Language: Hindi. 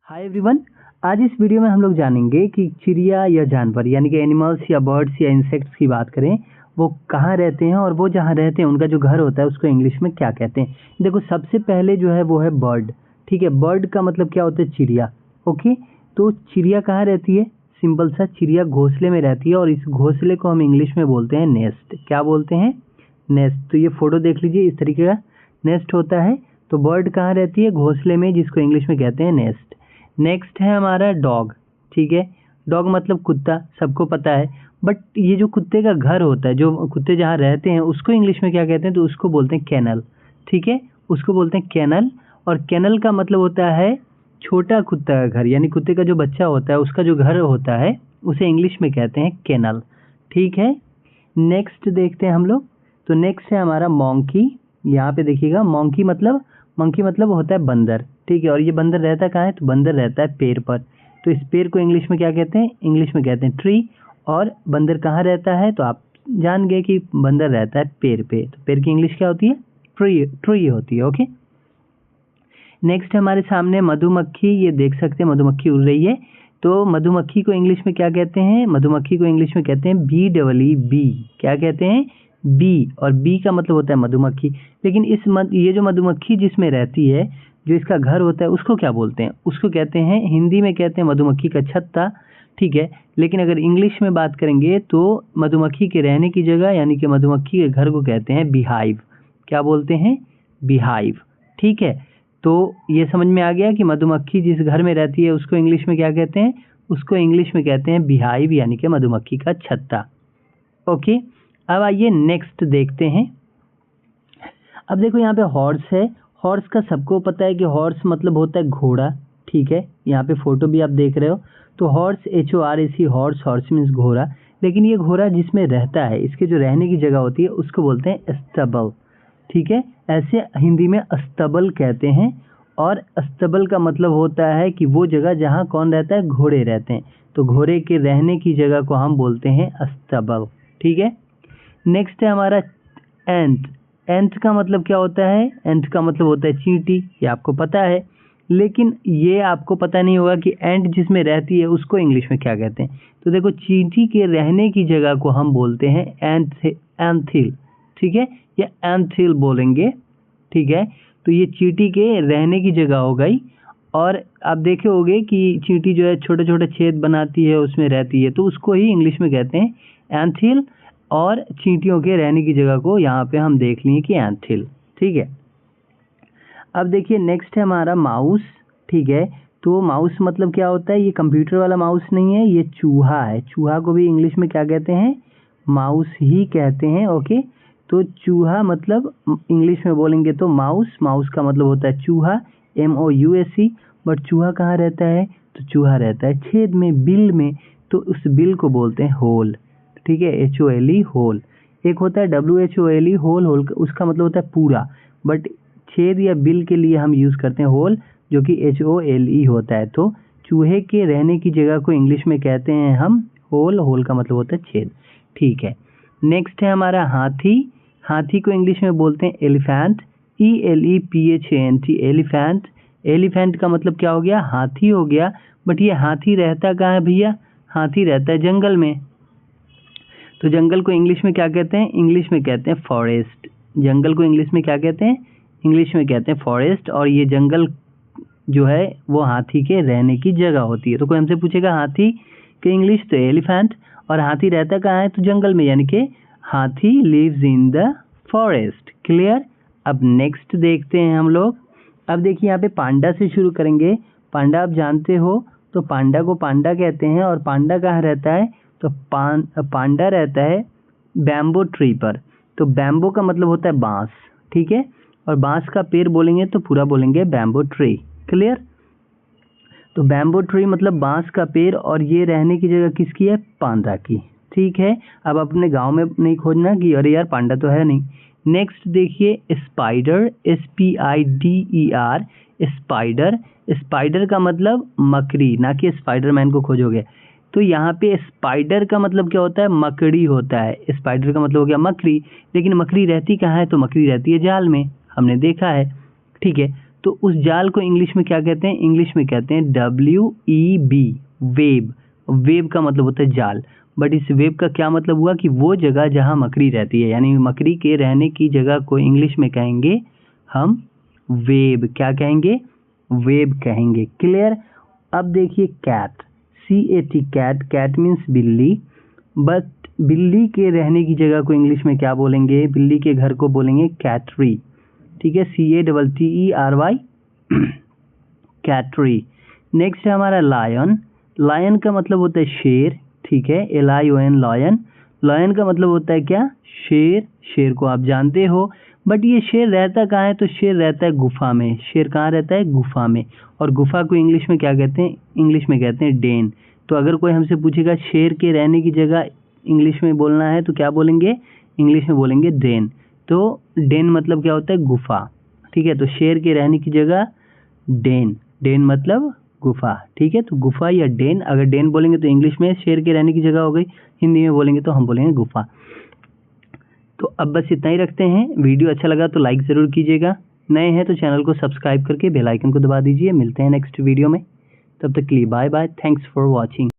Hi everyone. आज इस वीडियो में हम लोग जानेंगे कि चिड़िया या जानवर यानी कि एनिमल्स या बर्ड्स या इंसेक्ट्स की बात करें, वो कहाँ रहते हैं और वो जहाँ रहते हैं उनका जो घर होता है उसको इंग्लिश में क्या कहते हैं। देखो, सबसे पहले जो है वो है बर्ड। ठीक है, बर्ड का मतलब क्या होता है? चिड़िया। ओके, तो चिड़िया कहाँ रहती है? सिंपल सा, चिड़िया घोंसले में रहती है और इस घोंसले को हम इंग्लिश में बोलते हैं नेस्ट। क्या बोलते हैं? नेस्ट। तो ये फोटो देख लीजिए, इस तरीके का नेस्ट होता है। तो बर्ड कहाँ रहती है? घोंसले में, जिसको इंग्लिश में कहते हैं नेस्ट। नेक्स्ट है हमारा डॉग। ठीक है, डॉग मतलब कुत्ता, सबको पता है। बट ये जो कुत्ते का घर होता है, जो कुत्ते जहाँ रहते हैं, उसको इंग्लिश में क्या कहते हैं? तो उसको बोलते हैं केनल। ठीक है, उसको बोलते हैं केनल। और केनल का मतलब होता है छोटा कुत्ता का घर, यानी कुत्ते का जो बच्चा होता है उसका जो घर होता है उसे इंग्लिश में कहते हैं केनल। ठीक है, नेक्स्ट देखते हैं हम लोग। तो नेक्स्ट है हमारा मॉन्की। यहाँ पे देखिएगा, मंकी मतलब होता है बंदर। ठीक है, और ये बंदर रहता कहाँ है? तो बंदर रहता है पेड़ पर। तो इस पेड़ को इंग्लिश में क्या कहते हैं? इंग्लिश में कहते हैं ट्री। और बंदर कहाँ रहता है? तो आप जान गए कि बंदर रहता है पेड़ पे। तो पेड़ की इंग्लिश क्या होती है? ट्री। ट्री होती है। ओके, नेक्स्ट हमारे सामने मधुमक्खी। ये देख सकते हैं मधुमक्खी उड़ रही है। तो मधुमक्खी को इंग्लिश में क्या कहते हैं? मधुमक्खी को इंग्लिश में कहते हैं बी डबल ई बी। क्या कहते हैं? बी। और बी का मतलब होता है मधुमक्खी। लेकिन ये जो मधुमक्खी जिसमें रहती है, जो इसका घर होता है, उसको क्या बोलते हैं? उसको कहते हैं, हिंदी में कहते हैं मधुमक्खी का छत्ता। ठीक है, लेकिन अगर इंग्लिश में बात करेंगे तो मधुमक्खी के रहने की जगह यानी कि मधुमक्खी के घर को कहते हैं बीहाइव। क्या बोलते हैं? बीहाइव। ठीक है, तो ये समझ में आ गया कि मधुमक्खी जिस घर में रहती है उसको इंग्लिश में क्या कहते हैं? उसको इंग्लिश में कहते हैं बीहाइव, यानी कि मधुमक्खी का छत्ता। ओके, अब आइए नेक्स्ट देखते हैं। अब देखो, यहाँ पे हॉर्स है। हॉर्स का सबको पता है कि हॉर्स मतलब होता है घोड़ा। ठीक है, यहाँ पे फोटो भी आप देख रहे हो। तो horse, HORS, horse. Horse means घोड़ा। लेकिन ये घोड़ा जिसमें रहता है, इसके जो रहने की जगह होती है उसको बोलते हैं अस्तबल। ठीक है, ऐसे हिंदी में अस्तबल कहते हैं। और अस्तबल का मतलब होता है कि वो जगह जहाँ कौन रहता है? घोड़े रहते हैं। तो घोड़े के रहने की जगह को हम बोलते हैं अस्तबल। ठीक है, नेक्स्ट है हमारा एंट। एंट का मतलब क्या होता है? एंट का मतलब होता है चींटी। ये आपको पता है, लेकिन ये आपको पता नहीं होगा कि एंट जिसमें रहती है उसको इंग्लिश में क्या कहते हैं। तो देखो, चींटी के रहने की जगह को हम बोलते हैं एंथिल। ठीक है, या एंथिल बोलेंगे। ठीक है, तो ये चींटी के रहने की जगह हो गई। और आप देखे होंगे कि चींटी जो है छोटे छोटे छेद बनाती है, उसमें रहती है, तो उसको ही इंग्लिश में कहते हैं एंथिल। और चींटियों के रहने की जगह को यहाँ पे हम देख लिए कि एंथिल। ठीक है, अब देखिए नेक्स्ट है हमारा माउस। ठीक है, तो माउस मतलब क्या होता है? ये कंप्यूटर वाला माउस नहीं है, ये चूहा है। चूहा को भी इंग्लिश में क्या कहते हैं? माउस ही कहते हैं। ओके, तो चूहा मतलब इंग्लिश में बोलेंगे तो माउस। माउस का मतलब होता है चूहा, MOUSE। बट चूहा कहाँ रहता है? तो चूहा रहता है छेद में, बिल में। तो उस बिल को बोलते हैं होल। ठीक है, HOLE, होल। एक होता है WHOLE, होल। होल उसका मतलब होता है पूरा। बट छेद या बिल के लिए हम यूज़ करते हैं होल, जो कि HOLE होता है। तो चूहे के रहने की जगह को इंग्लिश में कहते हैं हम होल। होल का मतलब होता है छेद। ठीक है, नेक्स्ट है हमारा हाथी। हाथी को इंग्लिश में बोलते हैं एलिफेंट। ELEPHANT, elephant. एलिफेंट का मतलब क्या हो गया? हाथी हो गया। बट ये हाथी रहता कहाँ है भैया? हाथी रहता है जंगल में। तो जंगल को इंग्लिश में क्या कहते हैं? इंग्लिश में कहते हैं फॉरेस्ट। जंगल को इंग्लिश में क्या कहते हैं? इंग्लिश में कहते हैं फॉरेस्ट। और ये जंगल जो है वो हाथी के रहने की जगह होती है। तो कोई हमसे पूछेगा हाथी के इंग्लिश, तो एलिफेंट। और हाथी रहता कहाँ है? तो जंगल में, यानी कि hathi lives in the forest. Clear? अब नेक्स्ट देखते हैं हम लोग। अब देखिए, यहाँ पे पांडा से शुरू करेंगे। पांडा आप जानते हो, तो पांडा को पांडा कहते हैं। और पांडा कहाँ रहता है? तो पांडा रहता है बैम्बो ट्री पर। तो बैम्बो का मतलब होता है बांस। ठीक है, और बांस का पेड़ बोलेंगे तो पूरा बोलेंगे बैम्बो ट्री। क्लियर? तो बैम्बो ट्री मतलब बांस का पेड़। और ये रहने की जगह किसकी है? पांडा की। ठीक है, अब अपने गांव में नहीं खोजना कि अरे यार पांडा तो है नहीं। नेक्स्ट देखिए स्पाइडर, SPIDER। स्पाइडर, स्पाइडर का मतलब मकड़ी, ना कि स्पाइडरमैन को खोजोगे। तो यहाँ पे स्पाइडर का मतलब क्या होता है? मकड़ी होता है। स्पाइडर का मतलब हो गया मकड़ी। लेकिन मकड़ी रहती कहाँ है? तो मकड़ी रहती है जाल में, हमने देखा है। ठीक है, तो उस जाल को इंग्लिश में क्या कहते हैं? इंग्लिश में कहते हैं WEB, वेब। वेब का मतलब होता है जाल, बट इस वेब का क्या मतलब हुआ कि वो जगह जहाँ मकड़ी रहती है, यानी मकड़ी के रहने की जगह को इंग्लिश में कहेंगे हम वेब। क्या कहेंगे? वेब कहेंगे। क्लियर? अब देखिए cat, CAT, cat, cat means billi, but बिल्ली के रहने की जगह को इंग्लिश में क्या बोलेंगे? बिल्ली के घर को बोलेंगे कैटरी। ठीक है, CATTERY, कैटरी। नेक्स्ट है हमारा लायन। लायन का मतलब होता है शेर। ठीक है, LION, लायन। लायन का मतलब होता है क्या? शेर। शेर को आप जानते हो, बट ये शेर रहता कहाँ है? तो शेर रहता है गुफा में। शेर कहाँ रहता है? गुफा में। और गुफा को इंग्लिश में क्या कहते हैं? इंग्लिश में कहते हैं डेन। तो अगर कोई हमसे पूछेगा शेर के रहने की जगह इंग्लिश में बोलना है तो क्या बोलेंगे? इंग्लिश में बोलेंगे डेन। तो डेन मतलब क्या होता है? गुफा। ठीक है, तो शेर के रहने की जगह डेन। डेन मतलब गुफा। ठीक है, तो गुफा या डेन, अगर डेन बोलेंगे तो इंग्लिश में शेर के रहने की जगह हो गई, हिंदी में बोलेंगे तो हम बोलेंगे गुफा। तो अब बस इतना ही रखते हैं। वीडियो अच्छा लगा तो लाइक ज़रूर कीजिएगा, नए हैं तो चैनल को सब्सक्राइब करके बेल आइकन को दबा दीजिए। मिलते हैं नेक्स्ट वीडियो में, तब तक के लिए bye bye. Thanks for watching.